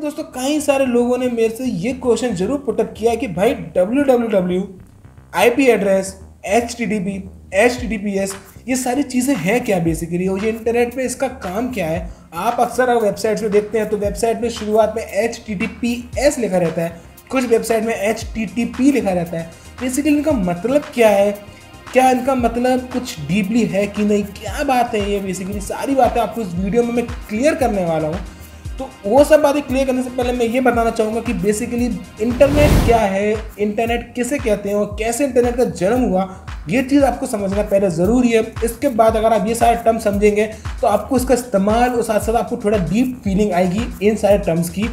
दोस्तों कई सारे लोगों ने मेरे से ये क्वेश्चन जरूर पुटअप किया कि भाई www, IP address, HTTP, HTTPS ये सारी चीज़ें हैं क्या बेसिकली, और ये इंटरनेट पे इसका काम क्या है। आप अक्सर अगर वेबसाइट्स में देखते हैं तो वेबसाइट में शुरुआत में HTTPS लिखा रहता है, कुछ वेबसाइट में HTTP लिखा रहता है। बेसिकली इनका मतलब क्या है, क्या इनका मतलब कुछ डीपली है कि नहीं, क्या बात है ये, बेसिकली सारी बातें आपको इस वीडियो में मैं क्लियर करने वाला हूँ। तो वो सब बातें क्लियर करने से पहले मैं ये बताना चाहूँगा कि बेसिकली इंटरनेट क्या है, इंटरनेट किसे कहते हैं और कैसे इंटरनेट का जन्म हुआ, ये चीज़ आपको समझना पहले ज़रूरी है। इसके बाद अगर आप ये सारे टर्म समझेंगे तो आपको इसका इस्तेमाल और साथ साथ आपको थोड़ा डीप फीलिंग आएगी इन सारे टर्म्स की।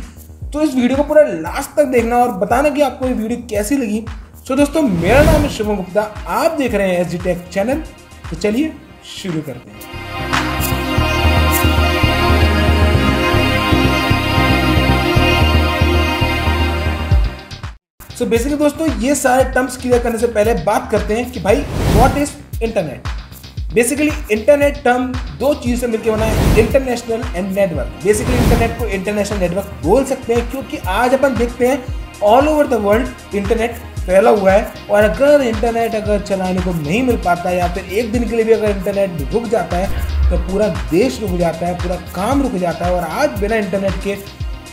तो इस वीडियो को पूरा लास्ट तक देखना और बताना कि आपको ये वीडियो कैसी लगी। तो दोस्तों मेरा नाम है शुभम गुप्ता, आप देख रहे हैं SG Tech चैनल। तो चलिए शुरू करते हैं। सो बेसिकली दोस्तों ये सारे टर्म्स क्लियर करने से पहले बात करते हैं कि भाई what is internet. Basically internet term दो चीज से मिलकर बना है, international and network. Basically internet को इंटरनेशनल नेटवर्क बोल सकते हैं क्योंकि आज अपन देखते हैं all over the world internet फैला हुआ है। और अगर इंटरनेट चलाने को नहीं मिल पाता या फिर एक दिन के लिए भी अगर इंटरनेट रुक जाता है तो पूरा देश रुक जाता है, पूरा काम रुक जाता है। और आज बिना इंटरनेट के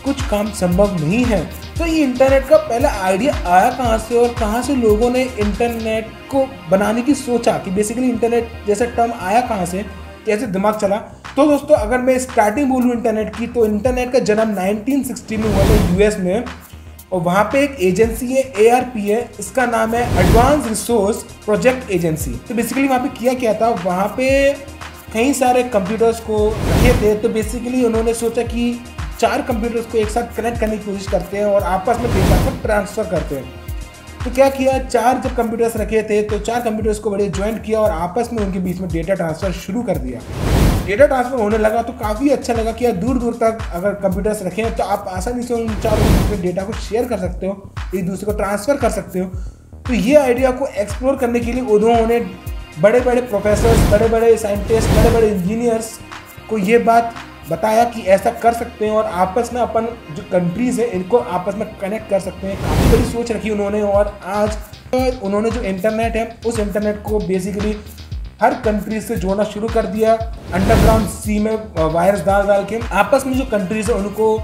कुछ काम संभव नहीं है। तो ये इंटरनेट का पहला आइडिया आया कहाँ से और कहाँ से लोगों ने इंटरनेट को बनाने की सोचा कि बेसिकली इंटरनेट जैसा टर्म आया कहाँ से, कैसे दिमाग चला। तो दोस्तों अगर मैं स्टार्टिंग बोलूँ इंटरनेट की, तो इंटरनेट का जन्म 1960 में हुआ था US में। और वहाँ पे एक एजेंसी है ARP है, इसका नाम है एडवांस रिसोर्स प्रोजेक्ट एजेंसी। तो बेसिकली वहाँ पे किया क्या था, वहाँ पे कई सारे कंप्यूटर्स को रखे थे। तो बेसिकली उन्होंने सोचा कि 4 कंप्यूटर्स को एक साथ कनेक्ट करने की कोशिश करते हैं और आपस में डेटा को ट्रांसफ़र करते हैं। तो क्या किया, 4 जब कंप्यूटर्स रखे थे तो 4 कंप्यूटर्स को बड़े ज्वाइंट किया और आपस में उनके बीच में डेटा ट्रांसफ़र शुरू कर दिया। डेटा ट्रांसफ़र होने लगा तो काफ़ी अच्छा लगा कि यार दूर दूर तक अगर कंप्यूटर्स रखे हैं तो आप आसानी से उन 4 डेटा को शेयर कर सकते हो, एक दूसरे को ट्रांसफ़र कर सकते हो। तो ये आइडिया को एक्सप्लोर करने के लिए उन्होंने बड़े बड़े प्रोफेसर्स, बड़े बड़े साइंटिस्ट, बड़े बड़े इंजीनियर्स को ये बात बताया कि ऐसा कर सकते हैं और आपस में अपन जो कंट्रीज़ है इनको आपस में कनेक्ट कर सकते हैं। काफ़ी बड़ी सोच रखी उन्होंने और आज उन्होंने जो इंटरनेट है उस इंटरनेट को बेसिकली हर कंट्री से जोड़ना शुरू कर दिया। अंडरग्राउंड सी में वायर्स डाल के आपस में जो कंट्रीज है उनको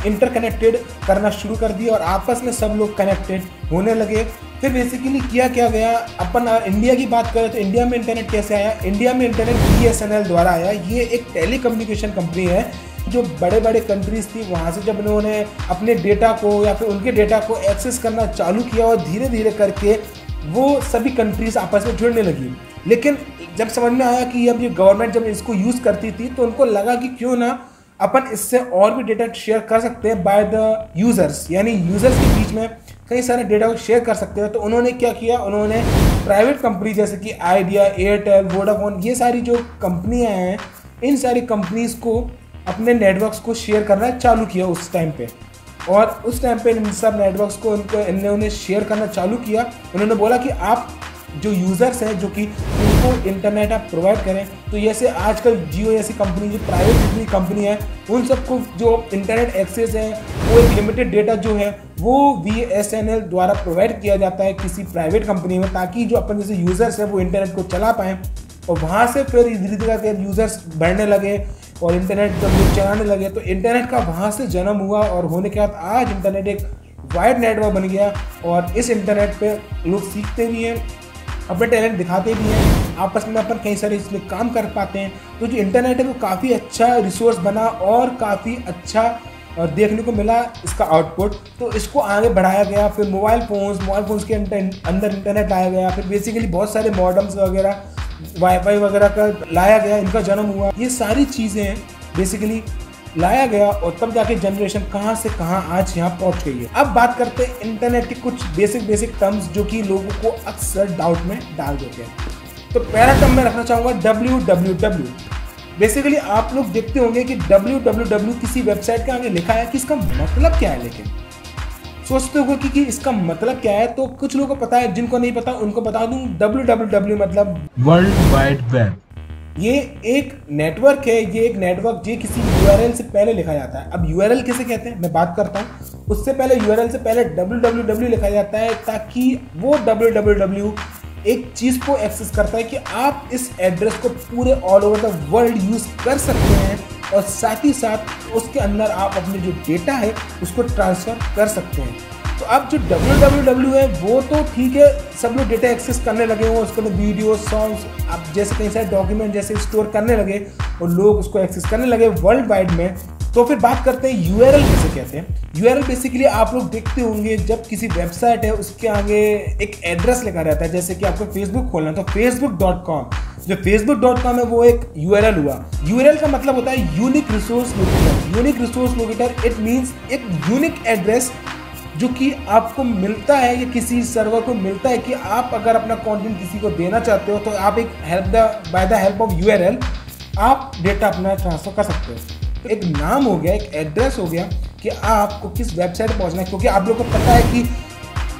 इंटरकनेक्टेड करना शुरू कर दिया और आपस में सब लोग कनेक्टेड होने लगे। फिर बेसिकली किया क्या गया, अपन इंडिया की बात करें तो इंडिया में इंटरनेट कैसे आया। इंडिया में इंटरनेट BSNL द्वारा आया। ये एक टेली कम्युनिकेशन कंपनी है। जो बड़े बड़े कंट्रीज़ थी वहाँ से जब उन्होंने अपने डेटा को या फिर उनके डेटा को एक्सेस करना चालू किया और धीरे धीरे करके वो सभी कंट्रीज़ आपस में जुड़ने लगी। लेकिन जब समझ में आया कि अब ये गवर्नमेंट जब इसको यूज़ करती थी तो उनको लगा कि क्यों ना अपन इससे और भी डेटा शेयर कर सकते हैं बाय द यूज़र्स, यानी यूज़र्स के बीच में कई सारे डेटा को शेयर कर सकते हैं। तो उन्होंने क्या किया, उन्होंने प्राइवेट कंपनी जैसे कि आइडिया, एयरटेल, वोडाफोन, ये सारी जो कंपनियां हैं इन सारी कंपनीज़ को अपने नेटवर्क्स को शेयर करना चालू किया उस टाइम पे। और उस टाइम पे इन सब नेटवर्क्स को इन्होंने शेयर करना चालू किया। उन्होंने बोला कि आप जो यूज़र्स हैं जो कि उनको इंटरनेट आप प्रोवाइड करें। तो जैसे आजकल जियो जैसी कंपनी जो प्राइवेट जितनी कंपनी है उन सबको जो इंटरनेट एक्सेस है वो एक लिमिटेड डेटा जो है वो BSNL द्वारा प्रोवाइड किया जाता है किसी प्राइवेट कंपनी में, ताकि जो अपन जैसे यूज़र्स हैं वो इंटरनेट को चला पाएँ। और वहाँ से फिर धीरे धीरे यूज़र्स बढ़ने लगे और इंटरनेट जब लोग चलाने लगे तो इंटरनेट का वहाँ से जन्म हुआ। और होने के बाद आज इंटरनेट एक वाइड नेटवर्क बन गया और इस इंटरनेट पे लोग सीखते भी हैं, अपने टैलेंट दिखाते भी हैं, आपस में अपन कई सारे इसमें काम कर पाते हैं। तो जो इंटरनेट है वो काफ़ी अच्छा रिसोर्स बना और काफ़ी अच्छा देखने को मिला इसका आउटपुट। तो इसको आगे बढ़ाया गया। फिर मोबाइल फ़ोन्स के अंदर इंटरनेट लाया गया। फिर बेसिकली बहुत सारे मॉडेम्स वगैरह, वाईफाई वगैरह का लाया गया, इनका जन्म हुआ। ये सारी चीज़ें बेसिकली लाया गया और तब जाके जनरेशन कहाँ से कहाँ आज यहाँ पहुँच गई है। अब बात करते हैं इंटरनेट के कुछ बेसिक टर्म्स जो कि लोगों को अक्सर डाउट में डाल देते हैं। तो पहला टर्म मैं रखना चाहूँगा www। बेसिकली आप लोग देखते होंगे कि www किसी वेबसाइट के आगे लिखा है कि इसका मतलब क्या है, लेकिन सोचते होंगे कि इसका मतलब क्या है। तो कुछ लोगों को पता है, जिनको नहीं पता उनको बता दूं, www मतलब वर्ल्ड वाइड वेब। ये एक नेटवर्क है, ये एक नेटवर्क ये किसी यूआरएल से पहले लिखा जाता है। अब यूआरएल किसे कहते हैं मैं बात करता हूँ। उससे पहले यूआरएल से पहले www लिखा जाता है, ताकि वो www एक चीज़ को एक्सेस करता है कि आप इस एड्रेस को पूरे all over the world use कर सकते हैं, और साथ ही साथ उसके अंदर आप अपने जो डेटा है उसको ट्रांसफ़र कर सकते हैं। तो अब जो www है वो तो ठीक है, सब लोग डेटा एक्सेस करने लगे हो, उसके अंदर वीडियो सॉन्ग्स आप जैसे कई सारे डॉक्यूमेंट जैसे स्टोर करने लगे और लोग उसको एक्सेस करने लगे वर्ल्ड वाइड में। तो फिर बात करते हैं यूआरएल किसे कहते हैं। यूआरएल बेसिकली आप लोग देखते होंगे जब किसी वेबसाइट है उसके आगे एक एड्रेस लिखा रहता है, जैसे कि आपको फेसबुक खोलना है तो facebook.com, जो facebook.com है वो एक यूआरएल हुआ। यूआरएल का मतलब होता है unique resource locator. Unique resource locator it means एक यूनिक एड्रेस जो कि आपको मिलता है या किसी सर्वर को मिलता है कि आप अगर अपना कंटेंट किसी को देना चाहते हो तो आप एक by the help of URL आप डेटा अपना ट्रांसफर कर सकते हो। एक नाम हो गया, एक एड्रेस हो गया कि आपको किस वेबसाइट पर पहुंचना है, क्योंकि आप लोग को पता है कि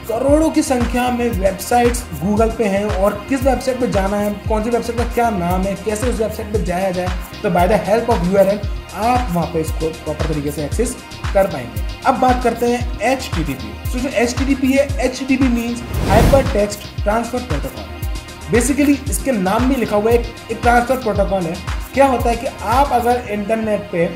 करोड़ों की संख्या में वेबसाइट्स गूगल पे हैं और किस वेबसाइट पे जाना है, कौन सी वेबसाइट का क्या नाम है, कैसे उस वेबसाइट पे जाया जाए। तो by the help of URL आप वहाँ पे इसको प्रॉपर तरीके से एक्सेस कर पाएंगे। अब बात करते हैं HTTP। तो जो HTTP है, HTTP means hyper text transfer protocol. Basically इसके नाम में लिखा हुआ है एक ट्रांसफर प्रोटोकॉल है। क्या होता है कि आप अगर इंटरनेट पे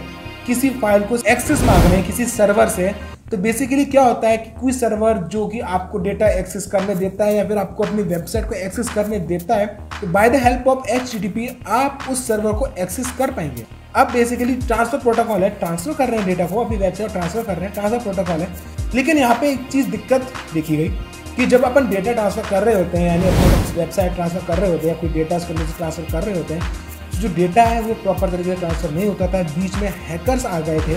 किसी फाइल को एक्सेस मांग रहे हैं किसी सर्वर से, तो बेसिकली क्या होता है कि कोई सर्वर जो कि आपको डेटा एक्सेस करने देता है या फिर आपको अपनी वेबसाइट को एक्सेस करने देता है, तो by the help of HTTP आप उस सर्वर को एक्सेस कर पाएंगे। अब बेसिकली ट्रांसफर प्रोटोकॉल है, ट्रांसफर कर रहे हैं डेटा को, अपनी वेबसाइट ट्रांसफर कर रहे हैं, ट्रांसफर प्रोटोकॉल है। लेकिन यहाँ पे एक चीज़ दिक्कत देखी गई कि जब अपन डेटा ट्रांसफर कर रहे होते हैं, यानी अपनी वेबसाइट ट्रांसफर कर रहे होते हैं, कोई डेटा उसके अंदर से ट्रांसफर कर रहे होते हैं, जो डेटा है वो प्रॉपर तरीके से ट्रांसफर नहीं होता था। बीच में हैकर्स आ गए थे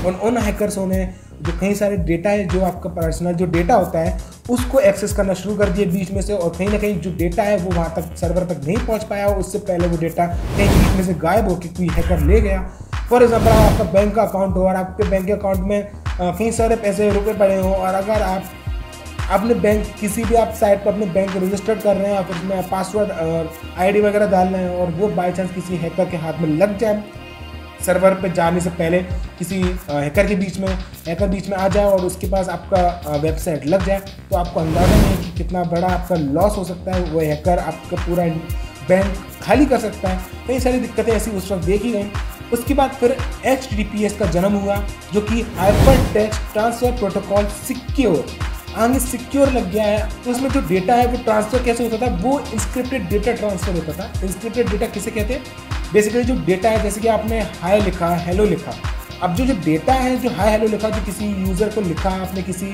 और उन हैकर्सों ने जो कई सारे डेटा है, जो आपका पर्सनल जो डेटा होता है उसको एक्सेस करना शुरू कर दिए बीच में से, और कहीं ना कहीं जो डेटा है वो वहाँ तक सर्वर तक नहीं पहुँच पाया, उससे पहले वो डेटा कहीं बीच में से गायब होकर कोई हैकर ले गया। फॉर एग्जाम्पल आपका बैंक का अकाउंट हो और आपके बैंक के अकाउंट में कई सारे पैसे रुके पड़े हों, और अगर आप अपने बैंक किसी भी आप साइट पर अपने बैंक रजिस्टर कर रहे हैं, आप उसमें पासवर्ड आईडी वगैरह डाल रहे हैं और वो बाई चांस किसी हैकर के हाथ में लग जाए, सर्वर पे जाने से पहले किसी हैकर बीच में आ जाए और उसके पास आपका वेबसाइट लग जाए, तो आपको अंदाज़ा नहीं है कि कितना बड़ा आपका लॉस हो सकता है। वो हैकर आपका पूरा बैंक खाली कर सकता है। कई सारी दिक्कतें ऐसी उस वक्त देखी गई। उसके बाद फिर HTTPS का जन्म हुआ, जो कि hyper text transfer protocol secure, आगे सिक्योर लग गया है। तो उसमें जो डेटा है वो ट्रांसफर कैसे होता था, वो इंस्क्रिप्टेड डेटा ट्रांसफर होता था। इंस्क्रिप्टेड डेटा किसे कहते हैं, बेसिकली जो डेटा है, जैसे कि आपने हाय लिखा, हेलो लिखा, अब जो डेटा है, जो हाय हेलो लिखा, जो किसी यूज़र को लिखा, आपने किसी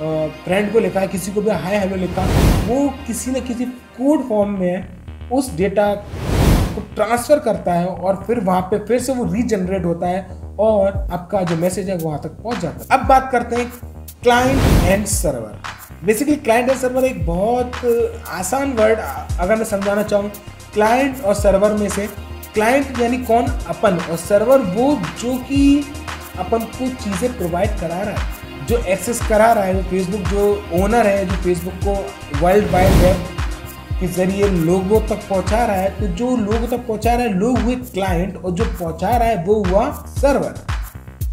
फ्रेंड को लिखा, किसी को भी हाय हेलो लिखा, वो किसी न किसी कोड फॉर्म में उस डेटा को ट्रांसफ़र करता है और फिर वहाँ पे फिर से वो रीजनरेट होता है और आपका जो मैसेज है वहाँ तक पहुँच जाता है। अब बात करते हैं client and server. Basically client and server एक बहुत आसान वर्ड अगर मैं समझाना चाहूँ, क्लाइंट और सर्वर में से क्लाइंट यानी कौन, अपन, और सर्वर वो जो कि अपन को चीज़ें प्रोवाइड करा रहा है, जो एक्सेस करा रहा है, जो फेसबुक जो ओनर है, जो फेसबुक को वर्ल्ड वाइड वेब के जरिए लोगों तक पहुंचा रहा है। तो जो लोगों तक पहुंचा रहा है लोग हुए क्लाइंट, और जो पहुंचा रहा है वो हुआ सर्वर।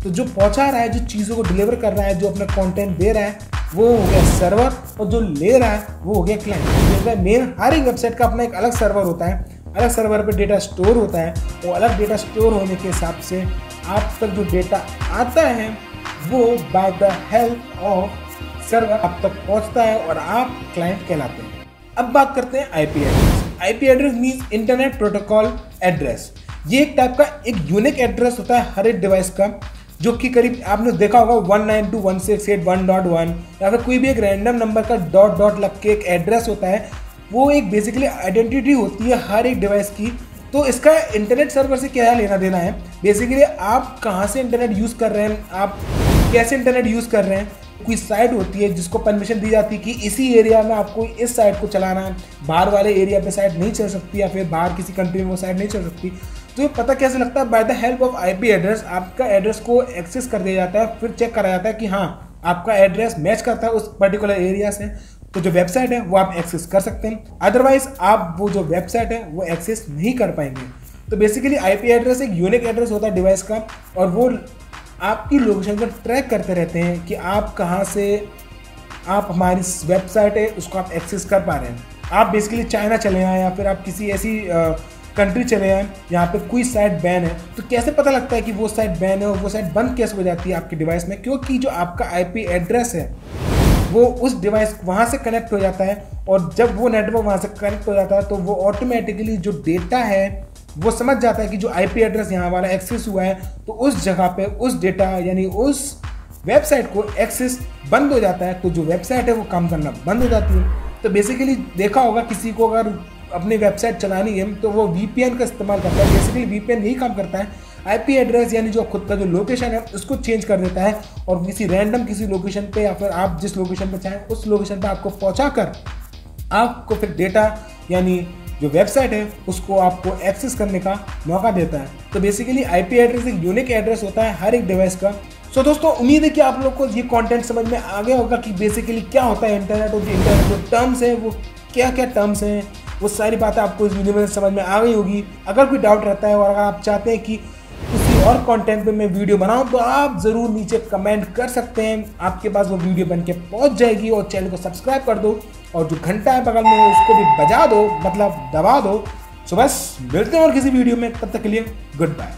तो जो पहुंचा रहा है, जो चीज़ों को डिलीवर कर रहा है, जो अपना कंटेंट दे रहा है, वो हो गया सर्वर, और जो ले रहा है वो हो गया क्लाइंट। मेन हर एक वेबसाइट का अपना एक अलग सर्वर होता है, अलग सर्वर पे डेटा स्टोर होता है, और अलग डेटा स्टोर होने के हिसाब से आप तक जो डेटा आता है वो by the help of server आप तक पहुंचता है और आप क्लाइंट कहलाते हैं। अब बात करते हैं IP address. IP address means internet protocol address. ये एक टाइप का एक यूनिक एड्रेस होता है हर एक डिवाइस का, जो कि करीब आपने देखा होगा 192.168.1.1 या फिर कोई भी एक रैंडम नंबर का डॉट डॉट लग के एक एड्रेस होता है। वो एक बेसिकली आइडेंटिटी होती है हर एक डिवाइस की। तो इसका इंटरनेट सर्वर से क्या लेना देना है, बेसिकली आप कहाँ से इंटरनेट यूज़ कर रहे हैं, आप कैसे इंटरनेट यूज़ कर रहे हैं। कोई साइट होती है जिसको परमिशन दी जाती है कि इसी एरिया में आपको इस साइट को चलाना है, बाहर वाले एरिया पे साइट नहीं चल सकती, या फिर बाहर किसी कंट्री में वो साइट नहीं चल सकती। तो ये पता कैसे लगता है, by the help of IP address आपका एड्रेस को एक्सेस कर दिया जाता है, फिर चेक करा जाता है कि हाँ आपका एड्रेस मैच करता है उस पर्टिकुलर एरिया से, तो जो वेबसाइट है वो आप एक्सेस कर सकते हैं। अदरवाइज आप वो जो वेबसाइट है वो एक्सेस नहीं कर पाएंगे। तो बेसिकली आईपी एड्रेस एक यूनिक एड्रेस होता है डिवाइस का, और वो आपकी लोकेशन को ट्रैक करते रहते हैं कि आप कहाँ से, आप हमारी वेबसाइट है उसको आप एक्सेस कर पा रहे हैं। आप बेसिकली चाइना चले आए या फिर आप किसी ऐसी कंट्री चले आए यहाँ पे कोई साइट बैन है, तो कैसे पता लगता है कि वो साइट बैन है और वो साइट बंद कैसे हो जाती है आपके डिवाइस में? क्योंकि जो आपका आईपी एड्रेस है वो उस डिवाइस वहाँ से कनेक्ट हो जाता है, और जब वो नेटवर्क वहाँ से कनेक्ट हो जाता है तो वो ऑटोमेटिकली जो डेटा है वो समझ जाता है कि जो आईपी एड्रेस यहाँ वाला एक्सेस हुआ है, तो उस जगह पे उस डेटा यानी उस वेबसाइट को एक्सेस बंद हो जाता है, तो जो वेबसाइट है वो काम करना बंद हो जाती है। तो बेसिकली देखा होगा किसी को अगर अपनी वेबसाइट चलानी है तो वो VPN का इस्तेमाल करता है। बेसिकली VPN यही काम करता है, आईपी एड्रेस यानी जो खुद का जो लोकेशन है उसको चेंज कर देता है, और किसी रैंडम किसी लोकेशन पे या फिर आप जिस लोकेशन पे चाहें उस लोकेशन पे आपको पहुंचाकर आपको फिर डेटा यानी जो वेबसाइट है उसको आपको एक्सेस करने का मौका देता है। तो बेसिकली आईपी एड्रेस एक यूनिक एड्रेस होता है हर एक डिवाइस का। सो दोस्तों, उम्मीद है कि आप लोग को ये कंटेंट समझ में आ गया होगा कि बेसिकली क्या होता है इंटरनेट, और जो इंटरनेट जो टर्म्स है वो क्या क्या टर्म्स हैं, वो सारी बातें आपको इस वीडियो में समझ में आ गई होगी। अगर कोई डाउट रहता है और अगर आप चाहते हैं कि किसी और कंटेंट पे मैं वीडियो बनाऊं तो आप ज़रूर नीचे कमेंट कर सकते हैं, आपके पास वो वीडियो बन के पहुँच जाएगी। और चैनल को सब्सक्राइब कर दो, और जो घंटा है बगल में उसको भी बजा दो, मतलब दबा दो। सो बस मिलते हैं और किसी वीडियो में, तब तक के लिए गुड बाय।